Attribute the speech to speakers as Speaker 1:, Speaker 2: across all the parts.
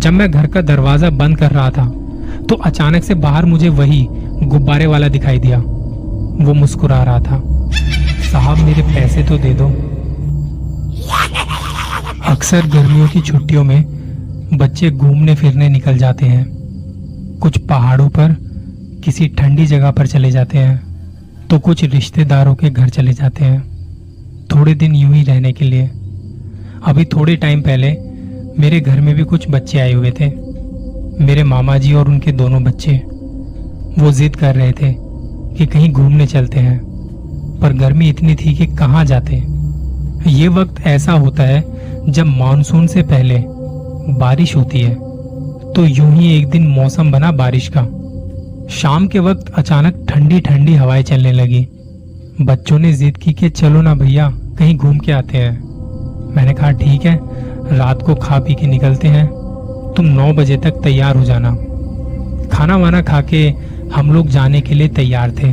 Speaker 1: जब मैं घर का दरवाजा बंद कर रहा था तो अचानक से बाहर मुझे वही गुब्बारे वाला दिखाई दिया। वो मुस्कुरा रहा था। साहब मेरे पैसे तो दे दो। अक्सर गर्मियों की छुट्टियों में बच्चे घूमने फिरने निकल जाते हैं। कुछ पहाड़ों पर किसी ठंडी जगह पर चले जाते हैं तो कुछ रिश्तेदारों के घर चले जाते हैं थोड़े दिन यूं ही रहने के लिए। अभी थोड़े टाइम पहले मेरे घर में भी कुछ बच्चे आए हुए थे, मेरे मामा जी और उनके दोनों बच्चे। वो जिद कर रहे थे कि कहीं घूमने चलते हैं, पर गर्मी इतनी थी कि कहाँ जाते। ये वक्त ऐसा होता है जब मानसून से पहले बारिश होती है। तो यूं ही एक दिन मौसम बना बारिश का। शाम के वक्त अचानक ठंडी ठंडी हवाएं चलने लगी। बच्चों ने जिद की कि चलो ना भैया कहीं घूम के आते हैं। मैंने कहा ठीक है, रात को खा पी के निकलते हैं, तुम 9 बजे तक तैयार हो जाना। खाना वाना खा के हम लोग जाने के लिए तैयार थे।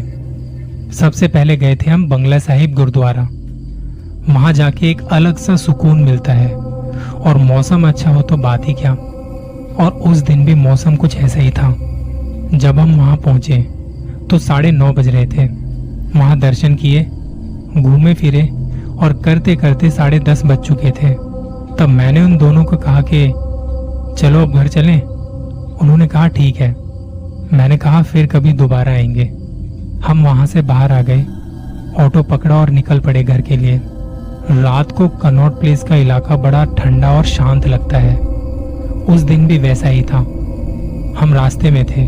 Speaker 1: सबसे पहले गए थे हम बंगला साहिब गुरुद्वारा। वहां जाके एक अलग सा सुकून मिलता है और मौसम अच्छा हो तो बात ही क्या। और उस दिन भी मौसम कुछ ऐसा ही था। जब हम वहां पहुंचे तो 9:30 बज रहे थे। वहां दर्शन किए, घूमे फिरे और करते करते 10:30 बज चुके थे। तब मैंने उन दोनों को कहा कि चलो अब घर चलें। उन्होंने कहा ठीक है। मैंने कहा फिर कभी दोबारा आएंगे। हम वहां से बाहर आ गए, ऑटो पकड़ा और निकल पड़े घर के लिए। रात को कनॉट प्लेस का इलाका बड़ा ठंडा और शांत लगता है। उस दिन भी वैसा ही था। हम रास्ते में थे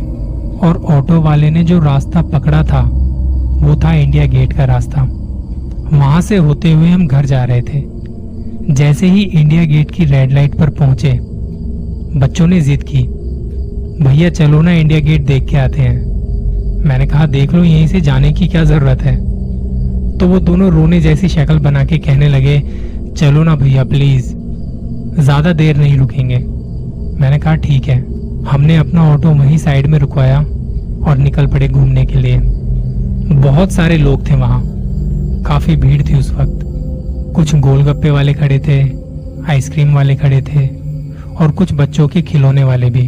Speaker 1: और ऑटो वाले ने जो रास्ता पकड़ा था वो था इंडिया गेट का रास्ता। वहां से होते हुए हम घर जा रहे थे। जैसे ही इंडिया गेट की रेड लाइट पर पहुंचे, बच्चों ने जिद की भैया चलो ना इंडिया गेट देख के आते हैं। मैंने कहा देख लो, यहीं से जाने की क्या जरूरत है। तो वो दोनों रोने जैसी शक्ल बना के कहने लगे चलो ना भैया प्लीज, ज्यादा देर नहीं रुकेंगे। मैंने कहा ठीक है। हमने अपना ऑटो वहीं साइड में रुकवाया और निकल पड़े घूमने के लिए। बहुत सारे लोग थे वहां, काफी भीड़ थी उस वक्त। कुछ गोलगप्पे वाले खड़े थे, आइसक्रीम वाले खड़े थे और कुछ बच्चों के खिलौने वाले भी।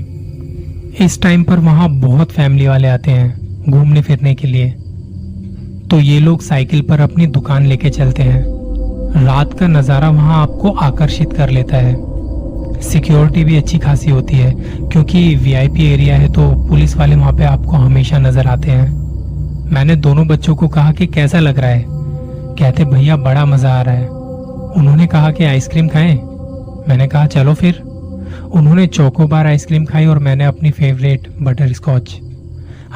Speaker 1: इस टाइम पर वहां बहुत फैमिली वाले आते हैं घूमने फिरने के लिए। तो ये लोग साइकिल पर अपनी दुकान लेके चलते हैं। रात का नज़ारा वहां आपको आकर्षित कर लेता है। सिक्योरिटी भी अच्छी खासी होती है क्योंकि वीआईपी एरिया है, तो पुलिस वाले वहां पे आपको हमेशा नजर आते हैं। मैंने दोनों बच्चों को कहा कि कैसा लग रहा है। कहते भैया बड़ा मजा आ रहा है। उन्होंने कहा कि आइसक्रीम खाएं। मैंने कहा चलो फिर। उन्होंने चोकोबार आइसक्रीम खाई और मैंने अपनी फेवरेट बटर स्कॉच।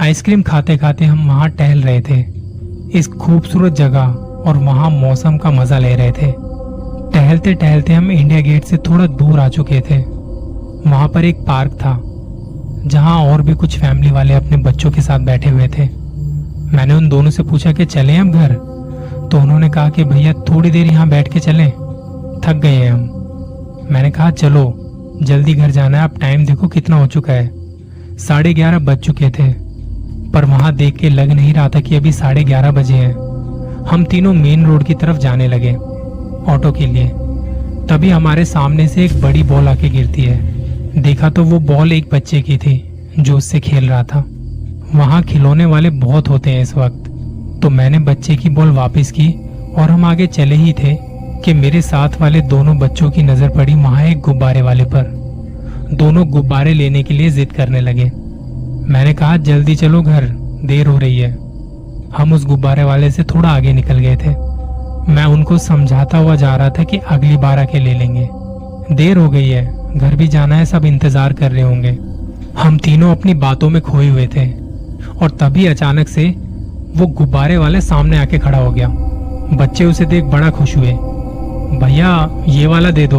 Speaker 1: आइसक्रीम खाते खाते हम वहां टहल रहे थे इस खूबसूरत जगह और वहां मौसम का मजा ले रहे थे। टहलते टहलते हम इंडिया गेट से थोड़ा दूर आ चुके थे। वहां पर एक पार्क था जहां और भी कुछ फैमिली वाले अपने बच्चों के साथ बैठे हुए थे। मैंने उन दोनों से पूछा कि चलें अब घर। तो उन्होंने कहा कि भैया थोड़ी देर यहाँ बैठ के चलें, थक गए हैं हम। मैंने कहा चलो जल्दी घर जाना है, अब टाइम देखो कितना हो चुका है। 11:30 बज चुके थे, पर वहां देख के लग नहीं रहा था कि अभी 11:30 बजे हैं। हम तीनों मेन रोड की तरफ जाने लगे ऑटो के लिए। तभी हमारे सामने से एक बड़ी बॉल आके गिरती है। देखा तो वो बॉल एक बच्चे की थी जो उससे खेल रहा था। वहां खिलौने वाले बहुत होते हैं इस वक्त। तो मैंने बच्चे की बॉल वापस की और हम आगे चले ही थे कि मेरे साथ वाले दोनों बच्चों की नजर पड़ी वहां एक गुब्बारे वाले पर। दोनों गुब्बारे लेने के लिए जिद करने लगे। मैंने कहा जल्दी चलो घर, देर हो रही है। हम उस गुब्बारे वाले से थोड़ा आगे निकल गए थे। मैं उनको समझाता हुआ जा रहा था कि अगली बार आके ले लेंगे, देर हो गई है, घर भी जाना है, सब इंतजार कर रहे होंगे। हम तीनों अपनी बातों में खोए हुए थे और तभी अचानक से वो गुब्बारे वाले सामने आके खड़ा हो गया। बच्चे उसे देख बड़ा खुश हुए। भैया ये वाला दे दो।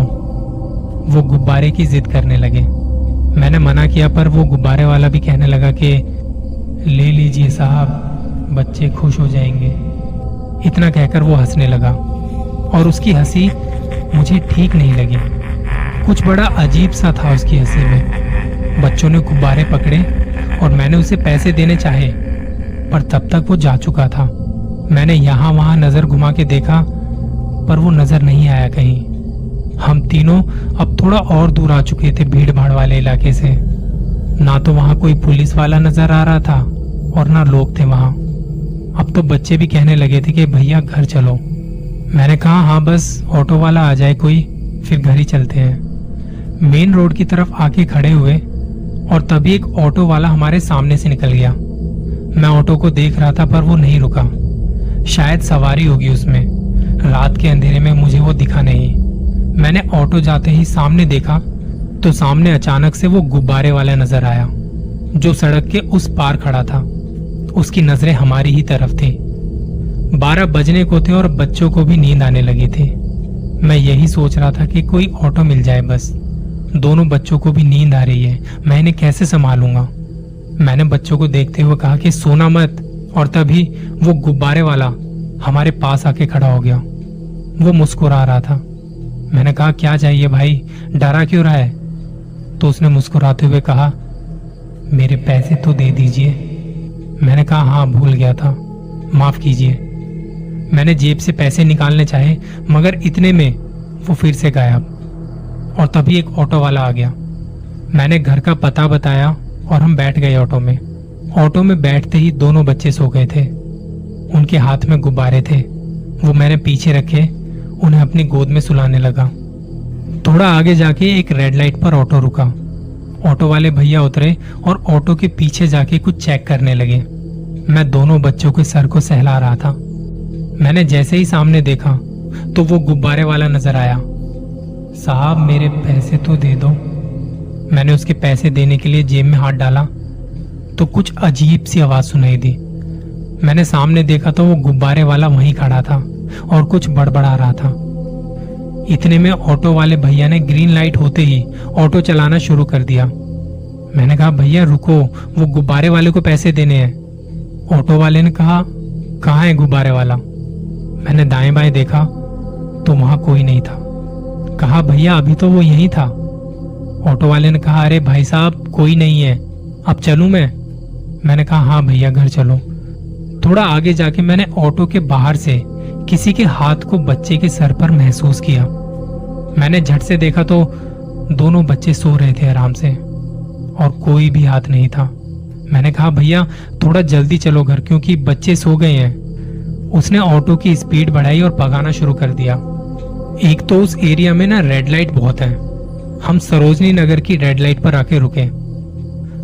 Speaker 1: वो गुब्बारे की जिद करने लगे। मैंने मना किया, पर वो गुब्बारे वाला भी कहने लगा कि ले लीजिए साहब, बच्चे खुश हो जाएंगे। इतना कहकर वो हंसने लगा और उसकी हंसी मुझे ठीक नहीं लगी। कुछ बड़ा अजीब सा था उसकी हंसी में। बच्चों ने गुब्बारे पकड़े और मैंने उसे पैसे देने चाहे, पर तब तक वो जा चुका था। मैंने यहाँ वहां नजर घुमा के देखा, पर वो नजर नहीं आया कहीं। हम तीनों अब थोड़ा और दूर आ चुके थे भीड़ भाड़ वाले इलाके से। ना तो वहां कोई पुलिस वाला नजर आ रहा था और ना लोग थे वहां। अब तो बच्चे भी कहने लगे थे कि भैया घर चलो। मैंने कहा हाँ बस ऑटो वाला आ जाए कोई, फिर घर ही चलते हैं। मेन रोड की तरफ आके खड़े हुए और तभी एक ऑटो वाला हमारे सामने से निकल गया। मैं ऑटो को देख रहा था पर वो नहीं रुका, शायद सवारी होगी उसमें। रात के अंधेरे में मुझे वो दिखा नहीं। मैंने ऑटो जाते ही सामने देखा तो सामने अचानक से वो गुब्बारे वाला नजर आया जो सड़क के उस पार खड़ा था। उसकी नजरें हमारी ही तरफ थी। 12 बजने को थे और बच्चों को भी नींद आने लगी थी। मैं यही सोच रहा था कि कोई ऑटो मिल जाए बस। दोनों बच्चों को भी नींद आ रही है, मैं इन्हें कैसे संभालूंगा। मैंने बच्चों को देखते हुए कहा कि सोना मत, और तभी वो गुब्बारे वाला हमारे पास आके खड़ा हो गया। वो मुस्कुरा रहा था। मैंने कहा क्या चाहिए भाई, डरा क्यों रहा है? तो उसने मुस्कुराते हुए कहा मेरे पैसे तो दे दीजिए। मैंने कहा हाँ भूल गया था, माफ कीजिए। मैंने जेब से पैसे निकालने चाहे मगर इतने में वो फिर से गायब। और तभी एक ऑटो वाला आ गया। मैंने घर का पता बताया और हम बैठ गए ऑटो में। ऑटो में बैठते ही दोनों बच्चे सो गए थे। उनके हाथ में गुब्बारे थे, वो मैंने पीछे रखे उन्हें अपनी गोद में सुलाने लगा। थोड़ा आगे जाके एक रेड लाइट पर ऑटो रुका। ऑटो वाले भैया उतरे और ऑटो के पीछे जाके कुछ चेक करने लगे। मैं दोनों बच्चों के सर को सहला रहा था। मैंने जैसे ही सामने देखा तो वो गुब्बारे वाला नजर आया। साहब मेरे पैसे तो दे दो। मैंने उसके पैसे देने के लिए जेब में हाथ डाला तो कुछ अजीब सी आवाज सुनाई दी। मैंने सामने देखा तो वो गुब्बारे वाला वहीं खड़ा था और कुछ बड़बड़ा रहा था। इतने में ऑटो वाले भैया ने ग्रीन लाइट होते ही ऑटो चलाना शुरू कर दिया। मैंने कहा भैया रुको, वो गुब्बारे वाले को पैसे देने हैं। ऑटो वाले ने कहा कहाँ है गुब्बारे वाला? मैंने दाएं बाएं देखा तो वहां कोई नहीं था। कहा भैया अभी तो वो यहीं था। ऑटो वाले ने कहा अरे भाई साहब कोई नहीं है, अब चलूं मैं? मैंने कहा हाँ भैया घर चलो। थोड़ा आगे जाके मैंने ऑटो के बाहर से किसी के हाथ को बच्चे के सर पर महसूस किया। मैंने झट से देखा तो दोनों बच्चे सो रहे थे आराम से और कोई भी हाथ नहीं था। मैंने कहा भैया थोड़ा जल्दी चलो घर, क्योंकि बच्चे सो गए हैं। उसने ऑटो की स्पीड बढ़ाई और भगाना शुरू कर दिया। एक तो उस एरिया में ना रेड लाइट बहुत है। हम सरोजनी नगर की रेड लाइट पर आके रुके।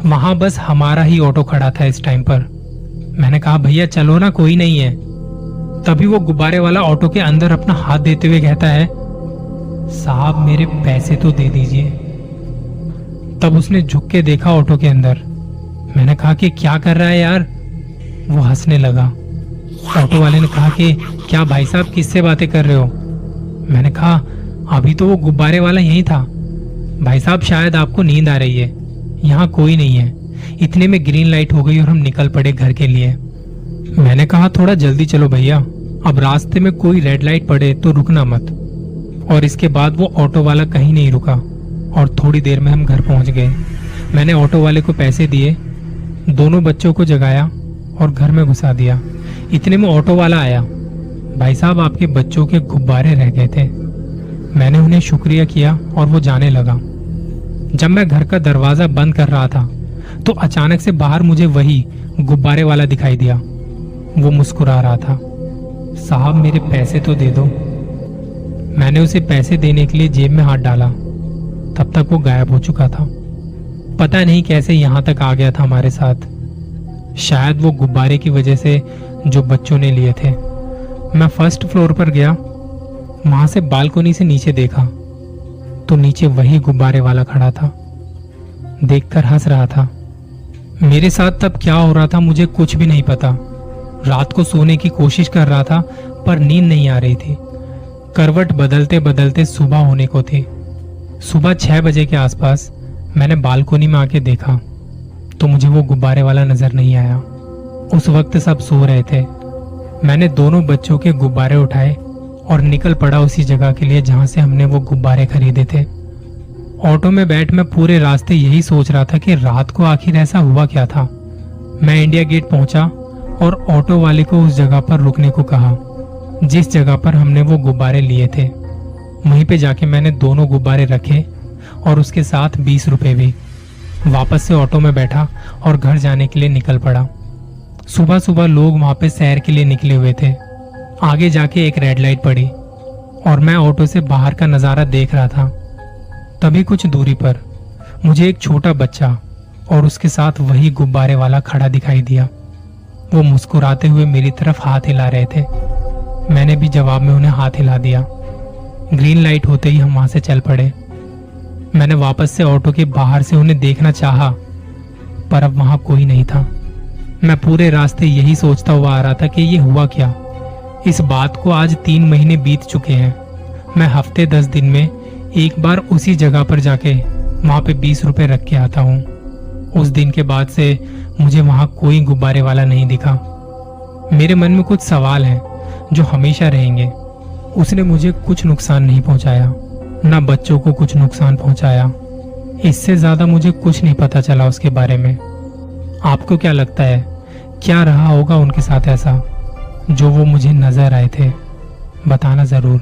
Speaker 1: वहां बस हमारा ही ऑटो खड़ा था इस टाइम पर। मैंने कहा भैया चलो ना, कोई नहीं है। तभी वो गुब्बारे वाला ऑटो के अंदर अपना हाथ देते हुए कहता है साहब मेरे पैसे तो दे दीजिए। तब उसने झुक के देखा ऑटो के अंदर। मैंने कहा कि क्या कर रहा है यार? वो हंसने लगा। ऑटो वाले ने कहा कि क्या भाई साहब किससे बातें कर रहे हो? मैंने कहा अभी तो वो गुब्बारे वाला यहीं था। भाई साहब शायद आपको नींद आ रही है, यहाँ कोई नहीं है। इतने में ग्रीन लाइट हो गई और हम निकल पड़े घर के लिए। मैंने कहा थोड़ा जल्दी चलो भैया, अब रास्ते में कोई रेड लाइट पड़े तो रुकना मत। और इसके बाद वो ऑटो वाला कहीं नहीं रुका और थोड़ी देर में हम घर पहुंच गए। मैंने ऑटो वाले को पैसे दिए, दोनों बच्चों को जगाया और घर में घुसा दिया। इतने में ऑटो वाला आया। भाई साहब आपके बच्चों के गुब्बारे रह गए थे। मैंने उन्हें शुक्रिया किया और वो जाने लगा। जब मैं घर का दरवाजा बंद कर रहा था तो अचानक से बाहर मुझे वही गुब्बारे वाला दिखाई दिया। वो मुस्कुरा रहा था। साहब मेरे पैसे तो दे दो। मैंने उसे पैसे देने के लिए जेब में हाथ डाला, तब तक वो गायब हो चुका था। पता नहीं कैसे यहाँ तक आ गया था हमारे साथ। शायद वो गुब्बारे की वजह से जो बच्चों ने लिए थे। मैं फर्स्ट फ्लोर पर गया, वहां से बालकनी से नीचे देखा तो नीचे वही गुब्बारे वाला खड़ा था, देखकर हंस रहा था। मेरे साथ तब क्या हो रहा था मुझे कुछ भी नहीं पता। रात को सोने की कोशिश कर रहा था पर नींद नहीं आ रही थी। करवट बदलते बदलते सुबह होने को थी। सुबह 6 बजे के आसपास मैंने बालकनी में आके देखा तो मुझे वो गुब्बारे वाला नजर नहीं आया। उस वक्त सब सो रहे थे। मैंने दोनों बच्चों के गुब्बारे उठाए और निकल पड़ा उसी जगह के लिए जहां से हमने वो गुब्बारे खरीदे थे। ऑटो में बैठ मैं पूरे रास्ते यही सोच रहा था कि रात को आखिर ऐसा हुआ क्या था। मैं इंडिया गेट पहुंचा और ऑटो वाले को उस जगह पर रुकने को कहा जिस जगह पर हमने वो गुब्बारे लिए थे। वहीं पे जाके मैंने दोनों गुब्बारे रखे और उसके साथ 20 रुपए भी। वापस से ऑटो में बैठा और घर जाने के लिए निकल पड़ा। सुबह सुबह लोग वहां पे सैर के लिए निकले हुए थे। आगे जाके एक रेड लाइट पड़ी और मैं ऑटो से बाहर का नजारा देख रहा था। तभी कुछ दूरी पर मुझे एक छोटा बच्चा और उसके साथ वही गुब्बारे वाला खड़ा दिखाई दिया। वो मुस्कुराते हुए मेरी तरफ हाथ हिला रहे थे। मैंने भी जवाब में उन्हें हाथ हिला दिया। ग्रीन लाइट होते ही हम वहां से चल पड़े। मैंने वापस से ऑटो के बाहर से उन्हें देखना चाहा, पर अब वहां कोई नहीं था। मैं पूरे रास्ते यही सोचता हुआ आ रहा था कि ये हुआ क्या। इस बात को आज 3 महीने बीत चुके हैं। मैं हफ्ते 10 दिन में एक बार उसी जगह पर जाके वहां पे 20 रुपए रख के आता हूँ। उस दिन के बाद से मुझे वहां कोई गुब्बारे वाला नहीं दिखा। मेरे मन में कुछ सवाल हैं जो हमेशा रहेंगे। उसने मुझे कुछ नुकसान नहीं पहुंचाया, ना बच्चों को कुछ नुकसान पहुंचाया। इससे ज्यादा मुझे कुछ नहीं पता चला उसके बारे में। आपको क्या लगता है, क्या रहा होगा उनके साथ ऐसा जो वो मुझे नजर आए थे? बताना जरूर।